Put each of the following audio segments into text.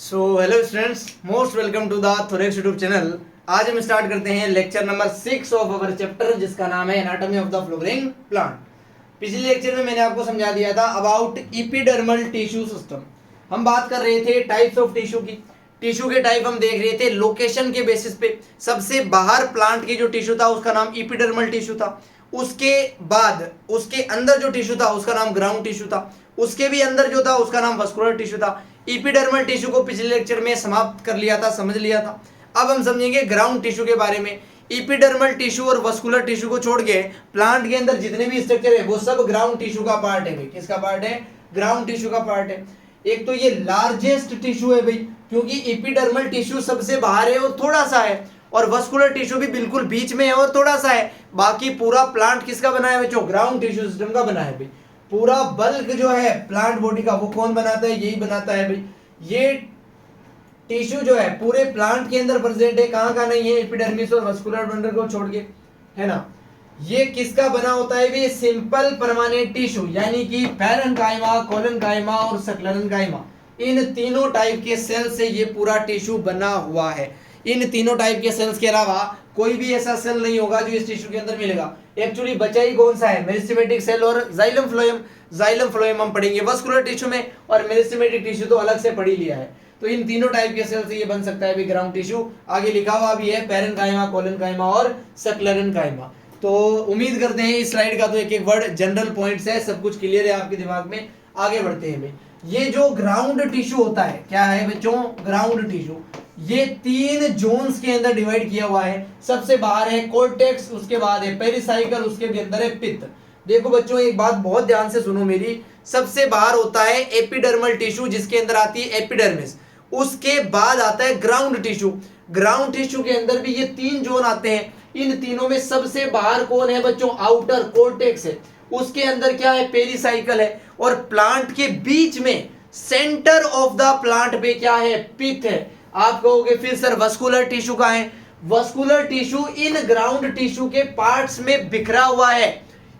So hello students, most welcome to the thorax YouTube channel. आज हम start करते हैं lecture number 6 of our chapter, जिसका नाम है anatomy of the flowering plant. पिछले लेक्चर में मैंने आपको समझा दिया था अबाउट एपिडर्मल टिश्यू सिस्टम। हम बात कर रहे थे टाइप्स ऑफ टिश्यू की। टिश्यू के टाइप हम देख रहे थे लोकेशन के बेसिस पे। सबसे बाहर प्लांट की जो टिश्यू था उसका नाम एपिडर्मल टिश्यू था। उसके बाद उसके अंदर जो टिश्यू था उसका नाम ग्राउंड टिश्यू था। उसके भी अंदर जो था उसका नाम वस्कुलर टिश्यू था। एपिडर्मल टिश्यू को पिछले लेक्चर में समाप्त कर लिया था, समझ लिया था। अब हम समझेंगे ग्राउंड टिश्यू के बारे में। एपिडर्मल टिश्यू और वस्कुलर टिश्यू को छोड़ के प्लांट के अंदर जितने भी स्ट्रक्चर है वो सब ग्राउंड टिश्यू का पार्ट है भाई। किसका पार्ट है? ग्राउंड टिश्यू का पार्ट है। एक तो ये लार्जेस्ट टिश्यू है भाई, क्योंकि एपिडर्मल टिश्यू सबसे बाहर है और थोड़ा सा है, और वस्कुलर टिश्यू भी बिल्कुल बीच में है और थोड़ा सा है। बाकी पूरा प्लांट किसका बना है बच्चों? ग्राउंड टिश्यू सिस्टम का बना है भाई। पूरा बल्क जो है प्लांट बॉडी का वो कौन बनाता है? यही बनाता है भाई। ये टिश्यू जो है पूरे प्लांट के अंदर प्रेजेंट है, कहां का नहीं है? एपिडर्मिस और वस्कुलर बंडल को छोड़ के, है ना। ये किसका बना होता है भी? सिंपल परमानेंट टिश्यू, यानी कि पैरेन्काइमा, कोलेनकाइमा और सक्लेरेन्काइमा, इन तीनों टाइप के सेल से ये पूरा टिश्यू बना हुआ है। इन तीनों टाइप के सेल्स के अलावा कोई भी ऐसा सेल नहीं होगा जो इस टिश्यू के अंदर मिलेगा। एक्चुअली बचा ही कौन सा है? मेरिस्टेमेटिक सेल और जाइलम फ्लोएम। जाइलम फ्लोएम हम पढ़ेंगे वस्कुलर टिश्यू में, और मेरिस्टेमेटिक टिश्यू तो अलग से पढ़ ही लिया है। तो इन तीनों टाइप के सेल से ये बन सकता है भी ग्राउंड टिश्यू। आगे लिखा हुआ भी है पैरेन्काइमा, कोलेनकाइमा और सक्लेरेन्काइमा। तो उम्मीद करते हैं इस स्लाइड का तो एक एक वर्ड जनरल पॉइंट्स है, सब कुछ क्लियर है आपके दिमाग में। आगे बढ़ते हैं भाई। ये जो ग्राउंड टिश्यू होता है, क्या है बच्चों? ग्राउंड टिश्यू ये 3 जोन्स के अंदर डिवाइड किया हुआ है। सबसे बाहर है कोर्टेक्स, उसके बाद है पेरिसाइकल, उसके भी अंदर है पित्त। देखो बच्चों, एक बात बहुत ध्यान से सुनो मेरी। सबसे बाहर होता है एपिडर्मल टिश्यू, जिसके अंदर आती है एपिडर्मिस। उसके बाद आता है ग्राउंड टिश्यू। ग्राउंड टिश्यू के अंदर भी ये 3 जोन आते हैं। इन तीनों में सबसे बाहर कौन है बच्चों? आउटर कोर्टेक्स है। उसके अंदर क्या है? पेरिसाइकल है। और प्लांट के बीच में सेंटर ऑफ द प्लांट पे क्या है? पित्त है। आप कहोगे फिर सर वस्कुलर टिश्यू का है? Vascular tissue in ground tissue के पार्ट्स में बिखरा हुआ है।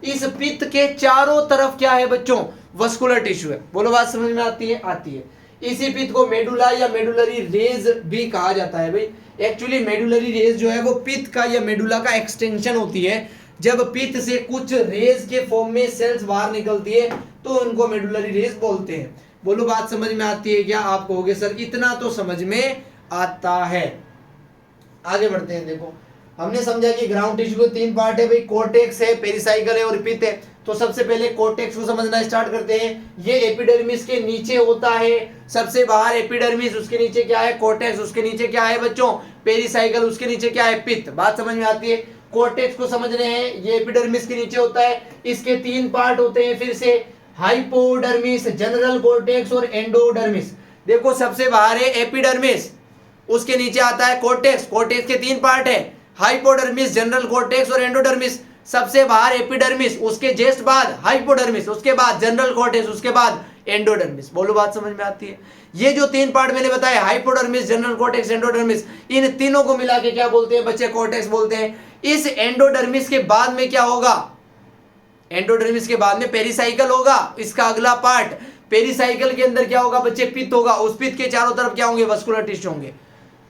इस पित्त के चारों तरफ क्या है बच्चों? वस्कुलर टिश्यू है। बोलो, बात समझ में आती है? आती है। इसी पित्त को मेडुला या मेडुलरी रेज भी कहा जाता है भाई। एक्चुअली मेडुलरी रेज जो है वो पित्त का या मेडुला का एक्सटेंशन होती है। जब पित्त से कुछ रेज के फॉर्म में सेल्स बाहर निकलती है तो उनको मेडुलरी रेज बोलते हैं। बोलो, बात समझ में आती है क्या? आप कहोगे सर इतना तो समझ में आता है। आगे बढ़ते हैं। देखो, हमने समझा कि ग्राउंड टिश्यू के 3 पार्ट है भाई। कोर्टेक्स है, पेरिसाइकल है और पित्त है। तो सबसे पहले कोर्टेक्स को समझना स्टार्ट करते हैं। ये एपिडर्मिस के नीचे होता है। सबसे बाहर एपिडर्मिस, उसके नीचे क्या है? कोर्टेक्स, उसके नीचे क्या है बच्चों? पेरिसाइकल, उसके नीचे क्या है? पित्त। बात समझ में आती है? कोर्टेक्स को समझ रहे हैं, ये एपिडर्मिस के नीचे होता है। इसके 3 पार्ट होते हैं फिर से, हाइपोडर्मिस, जनरल कोर्टेक्स और एंडोडर्मिस। देखो, सबसे बाहर है एपिडर्मिस, उसके नीचे आता है कोर्टेक्स। कोर्टेक्स के 3 पार्ट है, हाइपोडर्मिस, जनरल कोर्टेक्स और एंडोडर्मिस। सबसे बाहर एपिडर्मिस, उसके जस्ट बाद हाइपोडर्मिस, उसके बाद जनरल कोर्टेक्स, उसके बाद एंडोडर्मिस। बोलो, बात समझ में आती है? ये जो 3 पार्ट मैंने बताया, हाइपोडर्मिस, जनरल कोर्टेक्स, एंडोडर्मिस, इन तीनों को मिला के क्या बोलते हैं बच्चे? कोर्टेक्स बोलते हैं। इस एंडोडर्मिस के बाद में क्या होगा? एंडोडर्मिस के बाद में पेरिसाइकल होगा, इसका अगला पार्ट। पेरिसाइकल के अंदर क्या होगा बच्चे? पित्त होगा। उस पित्त के चारों तरफ क्या होंगे? वस्कुलर टिश्यू होंगे।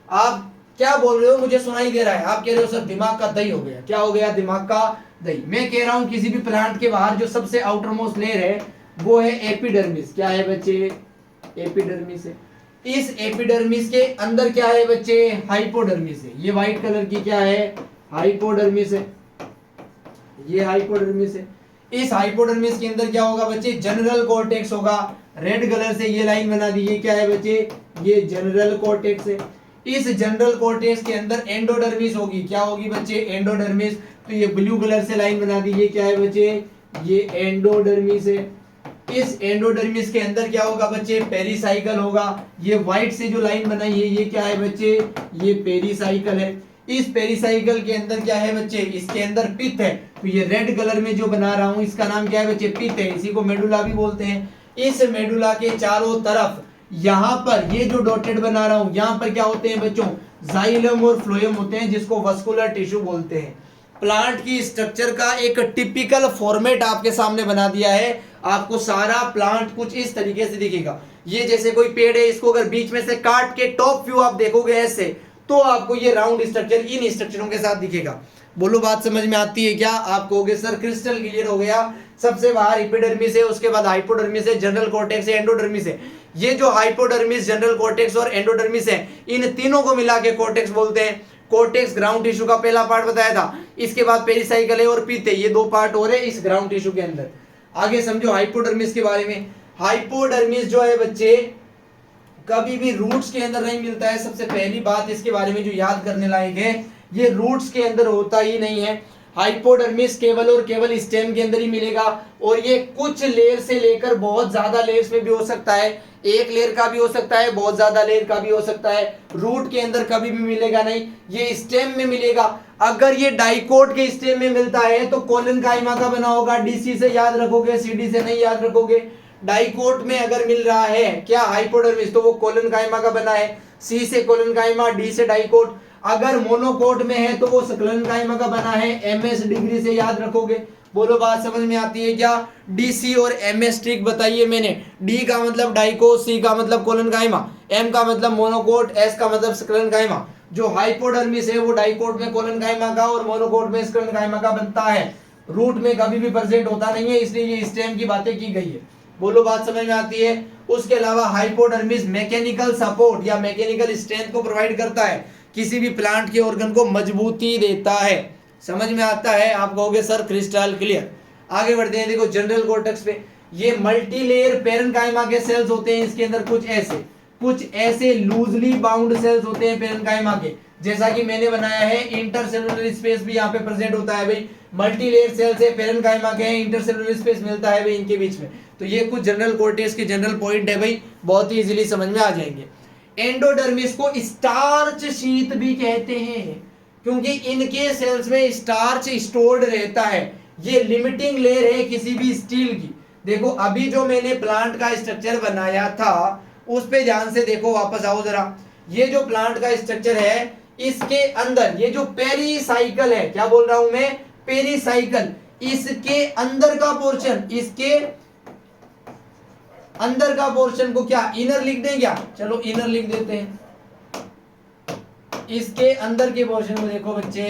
आप क्या बोल रहे हो? मुझे सुनाई दे रहा है। आप कह रहे हो सर दिमाग का दही हो गया। क्या हो गया? दिमाग का दही। मैं कह रहा हूं किसी भी प्लांट के बाहर जो सबसे आउटर मोस्ट लेयर है वो है एपिडर्मिस। क्या है बच्चे? एपिडर्मिस है। इस एपिडर्मिस के अंदर क्या है बच्चे? हाइपोडर्मिस है। ये व्हाइट कलर की क्या है? हाइपोडर्मिस है। ये हाइपोडर्मिस है। इस हाइपोडर्मिस के अंदर क्या होगा बच्चे? जनरल कोर्टेक्स होगा। रेड कलर से ये लाइन बना दी, ये क्या है बच्चे? ये जनरल कोर्टेक्स है। इस जनरल कोर्टेक्स के अंदर एंडोडर्मिस होगी। क्या होगी बच्चे? एंडोडर्मिस। तो ये ब्लू कलर से लाइन बना दी, ये क्या है बच्चे? ये एंडोडर्मिस है। इस एंडोडर्मिस के अंदर क्या होगा बच्चे? पेरिसाइकल होगा। ये व्हाइट से जो लाइन बनाई है ये क्या है बच्चे? ये पेरिसाइकल है। इस पेरिसाइकल के अंदर क्या है बच्चे? इसके अंदर पित्त है। तो ये रेड कलर में जो बना रहा हूं इसका नाम क्या है बच्चे? पित्त है। इसी को मेडुला भी बोलते हैं। इस मेडुला के चारों तरफ यहां पर ये जो डॉटेड बना रहा हूं, यहां पर क्या होते हैं बच्चों? जाइलम और फ्लोएम होते हैं, जिसको वस्कुलर टिश्यू बोलते हैं। प्लांट की स्ट्रक्चर का एक टिपिकल फॉर्मेट आपके सामने बना दिया है। आपको सारा प्लांट कुछ इस तरीके से दिखेगा। ये जैसे कोई पेड़ है, इसको अगर बीच में से काट के टॉप व्यू आप देखोगे ऐसे, तो आपको ये राउंड स्ट्रक्चर इन स्ट्रक्चरों के साथ दिखेगा। बोलो बात समझ में आती है क्या? आप कहोगे सर क्रिस्टल क्लियर हो गया, सबसे बाहर एपिडर्मिस है, उसके बाद हाइपोडर्मिस है, जनरल कॉर्टेक्स है, एंडोडर्मिस है। ये जो हाइपोडर्मिस, जनरल कॉर्टेक्स और एंडोडर्मिस है, इन तीनों को मिला के कॉर्टेक्स बोलते हैं। कॉर्टेक्स ग्राउंड टिश्यू का पहला पार्ट बताया था, इसके बाद पेरिसाइकल है और पीते, ये दो पार्ट और है इस ग्राउंड टिश्यू के अंदर। आगे समझो हाइपोडर्मिस के बारे में। हाइपोडर्मिस जो है बच्चे कभी भी रूट्स के अंदर नहीं मिलता है। सबसे पहली बात इसके बारे में जो याद करने लायक है, ये रूट्स के अंदर होता ही नहीं है। हाइपोडर्मिस केवल और केवल स्टेम के अंदर ही मिलेगा, और ये कुछ लेयर से लेकर बहुत ज्यादा लेयर्स में भी हो सकता है। एक लेयर का भी हो सकता है, बहुत ज्यादा लेयर का भी हो सकता है। रूट के अंदर कभी भी मिलेगा नहीं, ये स्टेम में मिलेगा। अगर ये डाइकोट के स्टेम में मिलता है तो कोलन काइमा का बना होगा, डीसी से याद रखोगे, सीडी से नहीं याद रखोगे। डाइकोट में अगर मिल रहा है क्या हाइपोडर्मिस, तो वो कोलन काइमा का बना है, सी से कोलन काइमा, डी से डाइकोट। अगर मोनोकोट में है तो वो सक्लन काइमा का बना है, एमएस डिग्री से याद रखोगे। बोलो बात समझ में आती है क्या? डीसी और एमएस ट्रिक बताइए मैंने। डी का मतलब डाइकोट, सी का मतलब कोलन काइमा, एम का मतलब मोनोकोट, एस का मतलब सक्लन काइमा। जो हाइपोडर्मिस है वो डाइकोट में कोलन काइमा का और मोनोकोट में सक्लन काइमा का बनता है, रूट में कभी भी प्रेजेंट होता नहीं है, इसलिए ये स्टेम की बातें की गई है। बोलो बात समझ में आती है? उसके अलावा हाइपोडर्मिस मैकेनिकल सपोर्ट या मैकेनिकल स्ट्रेंथ को प्रोवाइड करता है, किसी भी प्लांट के ऑर्गन को मजबूती देता है। समझ में आता है? आप कहोगे सर क्रिस्टल क्लियर। आगे बढ़ते हैं, देखो जनरल कॉर्टेक्स पे ये मल्टीलेयर पेरेन्काइमा के सेल्स होते हैं। इसके अंदर कुछ ऐसे लूजली बाउंड सेल्स होते हैं पेरेन्काइमा के, जैसा कि मैंने बनाया है। इंटरसेलुलर स्पेस भी यहाँ पे प्रेजेंट होता है भाई। मल्टीलेयर सेल्स है, पेरेन्काइमा के हैं, इंटरसेलुलर स्पेस मिलता है भाई इनके बीच में। तो ये कुछ जनरल कॉर्टेक्स के जनरल पॉइंट है भाई, बहुत ही इजीली समझ में आ जाएंगे। एंडोडर्मिस को स्टार्च शीट भी कहते हैं, क्योंकि इनके सेल्स में स्टार्च स्टोर्ड रहता है। ये लिमिटिंग लेयर है किसी भी स्टील की। देखो अभी जो मैंने प्लांट का स्ट्रक्चर बनाया था उस पे ध्यान से देखो, वापस आओ जरा। ये जो प्लांट का स्ट्रक्चर है, इसके अंदर ये जो पेरीसाइकल है, क्या बोल रहा हूं मैं? पेरीसाइकल। इसके अंदर का पोर्शन, इसके अंदर का पोर्शन को क्या इनर लिख दें क्या? चलो इनर लिख देते हैं। इसके अंदर के पोर्शन को देखो बच्चे,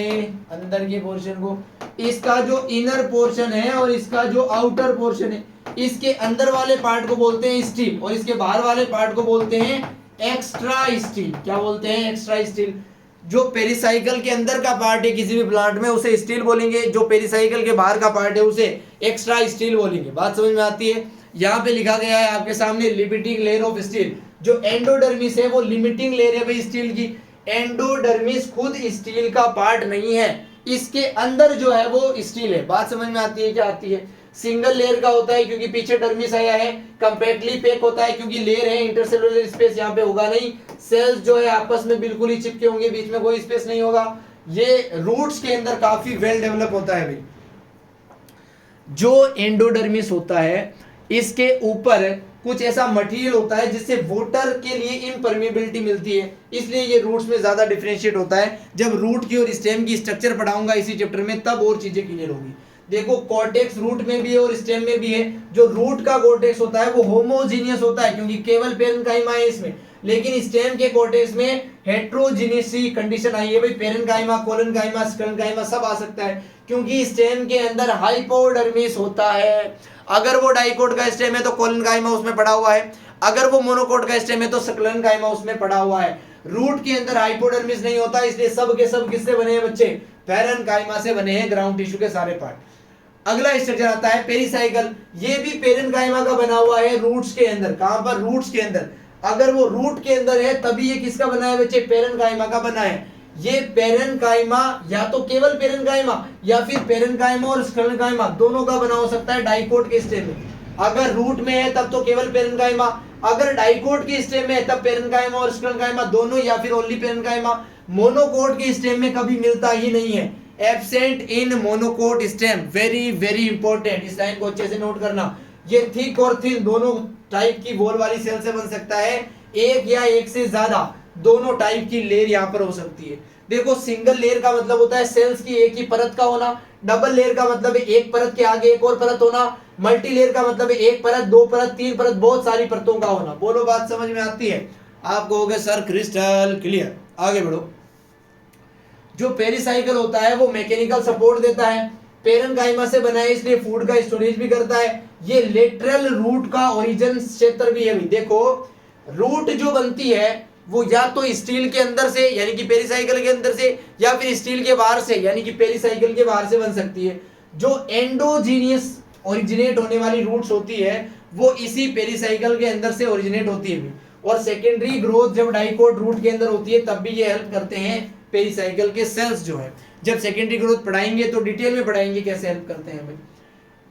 अंदर के पोर्शन को, इसका जो इनर पोर्शन है और इसका जो आउटर पोर्शन है, इसके अंदर वाले पार्ट को बोलते हैं स्टील और इसके बाहर वाले पार्ट को बोलते हैं एक्स्ट्रा स्टील। क्या बोलते हैं? Extra steel. जो पेरिसाइकल के अंदर का पार्ट है किसी भी प्लांट में उसे स्टील बोलेंगे, जो पेरिसाइकल के बाहर का पार्ट है उसे एक्स्ट्रा स्टील बोलेंगे। बात समझ में आती है? यहाँ पे लिखा गया है आपके सामने लिमिटिंग लेयर ऑफ स्टील। जो एंडोडर्मिस है वो लिमिटिंग लेयर है भाई स्टील की। एंडोडर्मिस खुद स्टील का पार्ट नहीं है, इसके अंदर जो है वो स्टील है। बात समझ में आती है? क्या आती है? सिंगल लेयर का होता है क्योंकि पीछे डर्मिस आया है। कंपैक्टली पैक होता है क्योंकि लेयर है, इंटरसेलुलर स्पेस यहाँ पे होगा नहीं। सेल्स जो है आपस में बिल्कुल ही चिपके होंगे, बीच में कोई स्पेस नहीं होगा। ये रूट्स के अंदर काफी वेल डेवलप होता है भाई। जो एंडोडर्मिस होता है इसके ऊपर कुछ ऐसा मटेरियल होता है जिससे वाटर के लिए इम्परमेबिलिटी मिलती है, इसलिए ये रूट्स में ज्यादा डिफरेंशिएट होता है। जब रूट की और स्टेम की स्ट्रक्चर पढ़ाऊंगा इसी चैप्टर में तब और चीजें क्लियर होगी। देखो कॉर्टेक्स रूट में भी है और स्टेम में भी है। जो रूट का कॉर्टेक्स होता है वो होमोजीनियस होता है क्योंकि केवल पेरेन्काइमा है इसमें, लेकिन स्टेम के कॉर्टेक्स में हेट्रोजीनियस कंडीशन आई है भाई। पेरेन्काइमा, कोलेनकाइमा, स्क्लेरेन्काइमा सब आ सकता है क्योंकि स्टेम के अंदर हाइपोडर्मिस होता है। अगर वो डाइकोट का स्टेम है तो कोलेनकाइमा उसमें पड़ा हुआ है, अगर वो मोनोकोट का स्टेम है तो स्क्लेरेन्काइमा उसमें पड़ा हुआ है। रूट के अंदर हाइपोडर्मिस नहीं होता, इसलिए सब के सब किससे बने हैं बच्चे? पेरेन्काइमा से बने हैं, ग्राउंड टिश्यू के सारे पार्ट। अगला स्ट्रक्चर आता है पेरिसाइकल। ये भी पेरेन्काइमा का बना हुआ है रूट्स के अंदर। कहां पर? रूट्स के अंदर। अगर वो रूट के अंदर है तभी ये किसका बना है बच्चे? पेरेन्काइमा का बना है। ये पेरेन्काइमा या तो केवल पेरेन्काइमा या फिर पेरेन्काइमा और स्क्लेरेन्काइमा दोनों का बना हो सकता है डाइकोट के स्टेम में। अगर रूट में है तब तो केवल पेरेन्काइमा, अगर डाइकोट के स्टेम में है तब पेरेन्काइमा और स्क्लेरेन्काइमा दोनों या फिर ओनली पेरेन्काइमा। मोनोकोट के स्टेम में कभी मिलता ही नहीं है। Absent in monocot stem, very very important, इस लाइन को अच्छे से नोट करना। ये थिक और थिन दोनों टाइप की वॉल वाली सेल से बन सकता है, एक या एक से ज्यादा दोनों टाइप की लेयर यहाँ पर हो सकती है। देखो सिंगल लेयर का मतलब होता है सेल्स की एक ही परत का होना, डबल लेयर का मतलब है एक परत के आगे एक और परत होना, मल्टीलेयर का मतलब है एक परत, दो परत, तीन परत, बहुत सारी परतों का होना। बोलो बात समझ में आती है? आप कहोगे सर क्रिस्टल क्लियर। आगे बढ़ो। जो पेरिसाइकिल होता है वो मैकेनिकल सपोर्ट देता है, पेरेन्काइमा से बना है इसलिए फूड का स्टोरेज भी करता है। ये लेटरल रूट का ओरिजिन क्षेत्र भी है। देखो रूट जो बनती है वो या तो स्टील के अंदर से यानी कि पेरिसाइकिल के अंदर से, या फिर स्टील के बाहर से यानी कि पेरिसाइकिल के बाहर से बन सकती है। जो एंडोजीनियस ओरिजिनेट होने वाली रूट्स होती है वो इसी पेरिसाइकिल के अंदर से ओरिजिनेट होती है। और सेकेंडरी ग्रोथ जब डाइकोट रूट के अंदर होती है तब भी ये हेल्प करते हैं पेरिसाइकिल के सेल्स जो है। जब सेकेंडरी ग्रोथ पढ़ाएंगे तो डिटेल में पढ़ाएंगे कैसे हेल्प करते हैं भाई।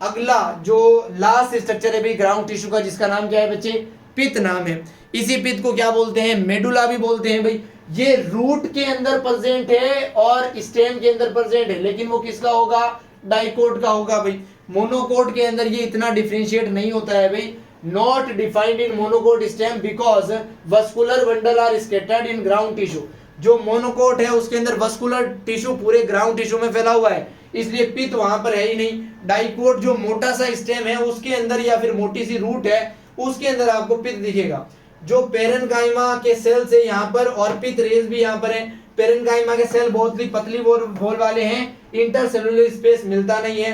अगला जो लास्ट स्ट्रक्चर है भाई ग्राउंड टिश्यू का, जिसका नाम क्या है बच्चे? पित्त नाम है। इसी पित्त को क्या बोलते हैं? मेडुला भी बोलते हैं भाई। ये रूट के अंदर प्रेजेंट है और स्टेम के अंदर प्रेजेंट है, लेकिन वो किसका होगा? डाइकोट का होगा भाई। मोनोकोट के अंदर ये इतना डिफरेंशिएट नहीं होता है भाई। Not defined in monocot stem because vascular bundle are scattered in ground tissue. जो मोनोकोट है उसके अंदर वस्कुलर टिश्यू पूरे ग्राउंड टिश्यू में फैला हुआ है, इसलिए पित्त वहां पर है ही नहीं। डाइकोट जो मोटा सा स्टेम है उसके अंदर या फिर मोटी सी रूट है उसके अंदर आपको पित्त दिखेगा। जो पेरेन्काइमा के सेल्स है यहाँ पर और पित्त रेस भी यहाँ पर है। पेरेन्काइमा के सेल बहुत ही पतली वॉल वाले हैं, इंटरसेलुलर स्पेस मिलता नहीं है।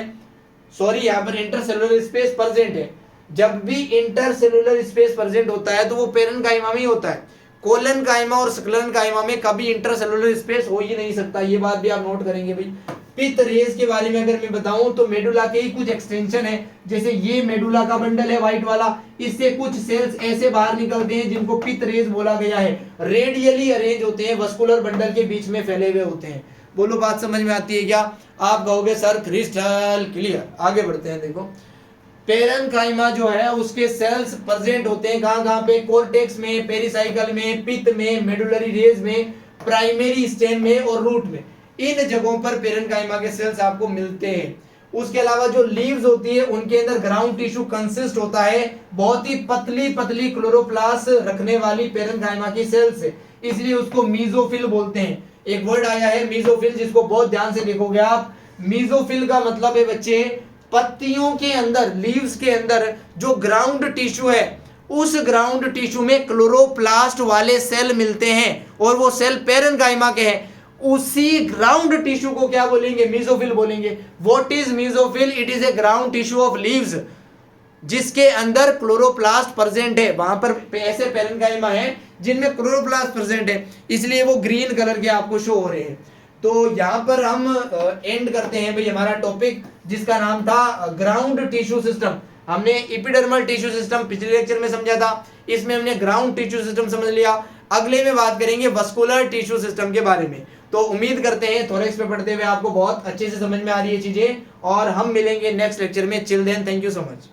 सॉरी, यहाँ पर इंटरसेलुलर स्पेस प्रेजेंट है। जब भी इंटरसेलुलर स्पेस प्रेजेंट होता है तो वो पेरेन्काइमा में ही होता है। कोलेनकाइमा और स्क्लेरेनकाइमा में कभी इंटरसेलुलर स्पेस हो ही नहीं सकता। ये बात भी आप नोट करेंगे भाई। पित्त रेस के बारे में अगर मैं बताऊं तो मेडुला के ही कुछ एक्सटेंशन है, जैसे ये मेडुला का बंडल है व्हाइट वाला, इससे कुछ सेल्स ऐसे बाहर निकलते हैं जिनको पित्त रेस बोला गया है। रेडियली अरेंज होते हैं, वस्कुलर बंडल के बीच में फैले हुए होते हैं। बोलो बात समझ में आती है क्या? आप कहोगे सर क्रिस्टल क्लियर। आगे बढ़ते हैं। देखो पेरेन्काइमा जो है उसके सेल्स प्रेजेंट होते हैं कहां पे? कोर्टेक्स में, पेरिसाइकल में, पित्त में, मेडुलरी रेज में, प्राइमरी स्टेम में और रूट में। इन जगहों पर पेरेन्काइमा के सेल्स आपको मिलते हैं। उसके अलावा जो लीव्स होती है उनके अंदर ग्राउंड टिश्यू कंसिस्ट होता है बहुत ही पतली पतली क्लोरोप्लास्ट रखने वाली पेरेन्काइमा की सेल्स है, इसलिए उसको मीजोफिल बोलते हैं। एक वर्ड आया है मीजोफिल, जिसको बहुत ध्यान से देखोगे आप। मीजोफिल का मतलब है बच्चे पत्तियों के अंदर, लीव्स के अंदर जो ग्राउंड टिश्यू है उस ग्राउंड टिश्यू में क्लोरोप्लास्ट वाले सेल मिलते हैं और वो सेल पेरेन्काइमा के हैं। उसी ग्राउंड टिश्यू को क्या बोलेंगे? मीजोफिल बोलेंगे। What is mesophyll? It is a ground tissue of leaves जिसके अंदर क्लोरोप्लास्ट प्रेजेंट है। वहां पर ऐसे पेरेन्काइमा है जिनमें क्लोरोप्लास्ट प्रेजेंट है, इसलिए वो ग्रीन कलर के आपको शो हो रहे हैं। तो यहाँ पर हम एंड करते हैं भाई हमारा टॉपिक, जिसका नाम था ग्राउंड टिश्यू सिस्टम। हमने एपिडर्मल टिश्यू सिस्टम पिछले लेक्चर में समझा था, इसमें हमने ग्राउंड टिश्यू सिस्टम समझ लिया। अगले में बात करेंगे वस्कुलर टिश्यू सिस्टम के बारे में। तो उम्मीद करते हैं थोरेक्स पे पढ़ते हुए आपको बहुत अच्छे से समझ में आ रही है चीजें, और हम मिलेंगे नेक्स्ट लेक्चर में। Chill then, thank you so much.